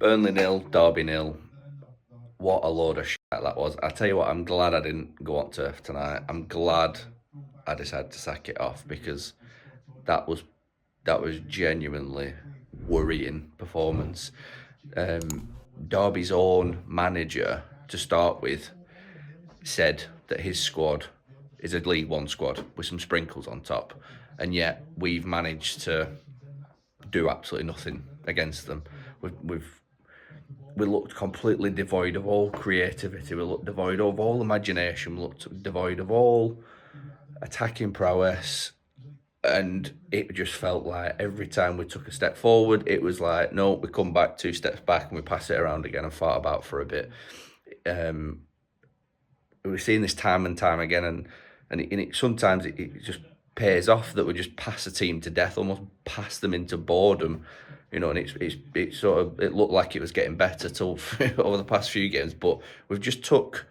Burnley nil, Derby nil. What a load of shit that was. I tell you what, I'm glad I didn't go on turf tonight. I'm glad I decided to sack it off because that was that was genuinely worrying performance. Derby's own manager, to start with, said that his squad is a League One squad with some sprinkles on top, and yet we've managed to do absolutely nothing against them. We looked completely devoid of all creativity. We looked devoid of all imagination. We looked devoid of all attacking prowess. And it just felt like every time we took a step forward, it was like, no, we come back 2 steps back and we pass it around again and fart about for a bit. We've seen this time and time again, and sometimes it just pays off that we just pass a team to death, almost pass them into boredom, and it's sort of, it looked like it was getting better till over the past few games, but we've just took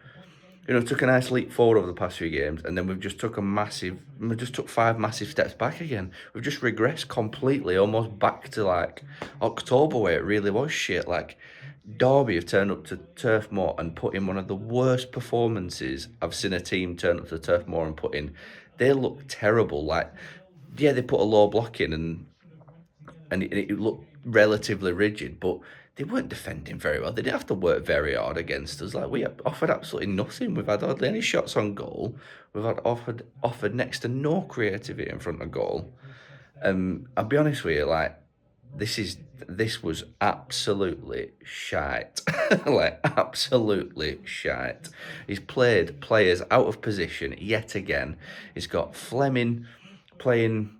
a nice leap forward over the past few games, and then we just took 5 massive steps back again. We've just regressed completely, almost back to like October where it really was shit. Like Derby have turned up to Turf Moor and put in one of the worst performances I've seen a team turn up to Turf Moor and put in. They look terrible. Like, yeah, they put a low block in and it looked relatively rigid, but they weren't defending very well. They didn't have to work very hard against us. Like, we offered absolutely nothing. We've had hardly any shots on goal. We've had offered next to no creativity in front of goal. I'll be honest with you, like, this was absolutely shite. Like, absolutely shite. He's played players out of position yet again. He's got Fleming playing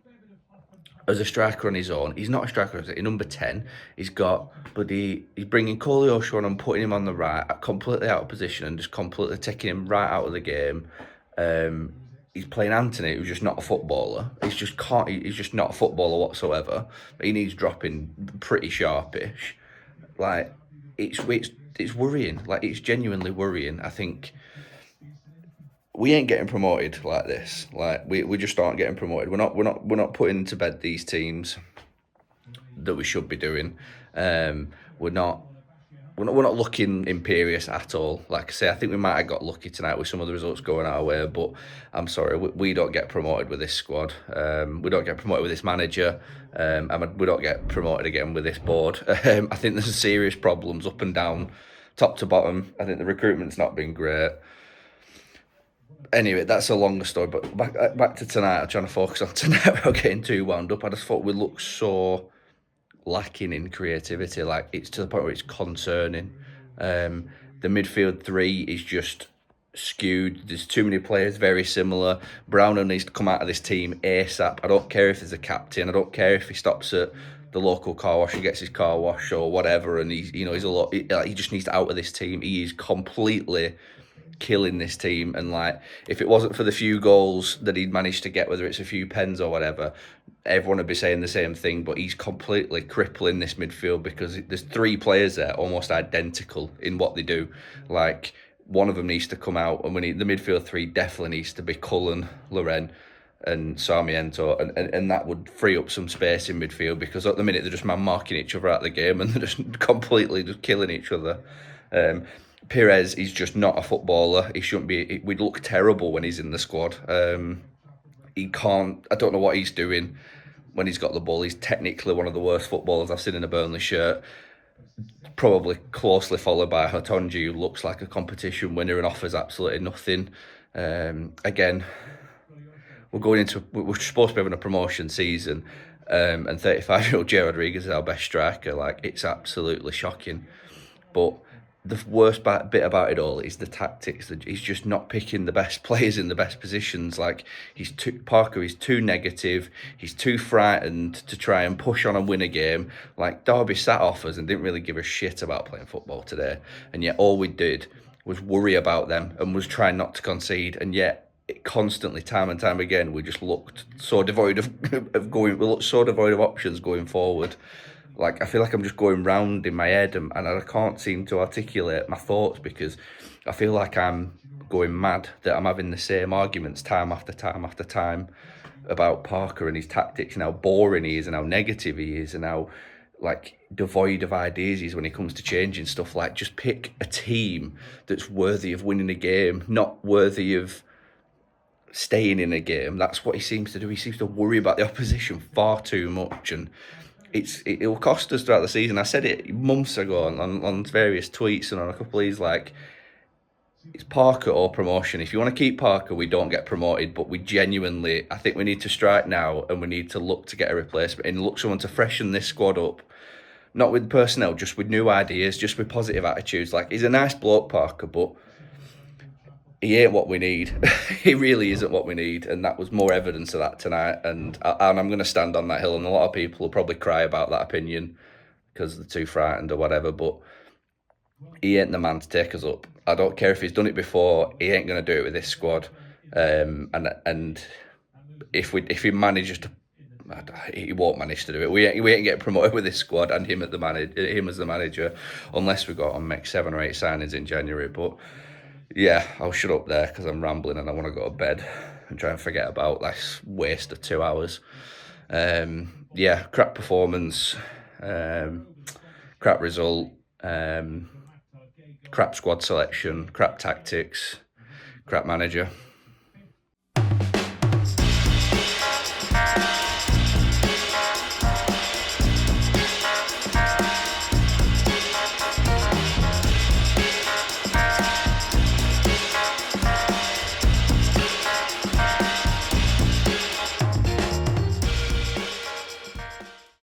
as a striker on his own. He's not a striker, he's number 10. He's bringing Koleosho on and putting him on the right, completely out of position and just completely taking him right out of the game. He's playing Anthony, who's just not a footballer. He's just not a footballer whatsoever. He needs dropping pretty sharpish. Like, it's worrying. Like, it's genuinely worrying. I think we ain't getting promoted like this. Like, we just aren't getting promoted. We're not putting to bed these teams that we should be doing. We're not looking imperious at all. Like I say, I think we might have got lucky tonight with some of the results going our way, but I'm sorry, we don't get promoted with this squad. We don't get promoted with this manager, and we don't get promoted again with this board. I think there's serious problems up and down, top to bottom. I think the recruitment's not been great. Anyway, that's a longer story, but back to tonight. I'm trying to focus on tonight without getting too wound up. I just thought we looked so lacking in creativity. Like, it's to the point where it's concerning. The midfield three is just skewed. There's too many players very similar. Browner needs to come out of this team ASAP. I don't care if there's a captain. I don't care if he stops at the local car wash and gets his car washed or whatever. And he's a lot. He just needs out of this team. He is completely killing this team, and like, if it wasn't for the few goals that he'd managed to get, whether it's a few pens or whatever, everyone would be saying the same thing. But he's completely crippling this midfield because there's 3 players there almost identical in what they do. Like, one of them needs to come out, and the midfield 3 definitely needs to be Cullen, Loren and Sarmiento, and that would free up some space in midfield, because at the minute they're just man-marking each other out of the game and they're just completely just killing each other. Perez, he's just not a footballer. He shouldn't be. We'd look terrible when he's in the squad. He can't. I don't know what he's doing when he's got the ball. He's technically one of the worst footballers I've seen in a Burnley shirt. Probably closely followed by Hotonji, who looks like a competition winner and offers absolutely nothing. Again, we're supposed to be having a promotion season, and 35-year-old Jay Rodriguez is our best striker. Like, it's absolutely shocking. But the worst bit about it all is the tactics. He's just not picking the best players in the best positions. Like, Parker is too negative. He's too frightened to try and push on and win a game. Like, Derby sat off us and didn't really give a shit about playing football today. And yet all we did was worry about them and was trying not to concede. And yet, constantly, time and time again, we just looked so devoid we looked so devoid of options going forward. Like, I feel like I'm just going round in my head and I can't seem to articulate my thoughts, because I feel like I'm going mad, that I'm having the same arguments time after time after time about Parker and his tactics and how boring he is and how negative he is and how like devoid of ideas he is when it comes to changing stuff. Like, just pick a team that's worthy of winning a game, not worthy of staying in a game. That's what he seems to do. He seems to worry about the opposition far too much, and it'll cost us throughout the season. I said it months ago on various tweets and on a couple of these, like, it's Parker or promotion. If you want to keep Parker, we don't get promoted, but we genuinely, I think we need to strike now, and we need to look to get a replacement and look someone to freshen this squad up. Not with personnel, just with new ideas, just with positive attitudes. Like, he's a nice bloke, Parker, but he ain't what we need. He really isn't what we need, and that was more evidence of that tonight. And I'm going to stand on that hill, and a lot of people will probably cry about that opinion because they're too frightened or whatever, but he ain't the man to take us up. I don't care if he's done it before, he ain't going to do it with this squad. And if he manages to, he won't manage to do it. We ain't get promoted with this squad and him as the manager, unless we got on make 7 or 8 signings in January. But yeah, I'll shut up there because I'm rambling and I want to go to bed and try and forget about this waste of 2 hours. Yeah, crap performance, crap result, crap squad selection, crap tactics, crap manager.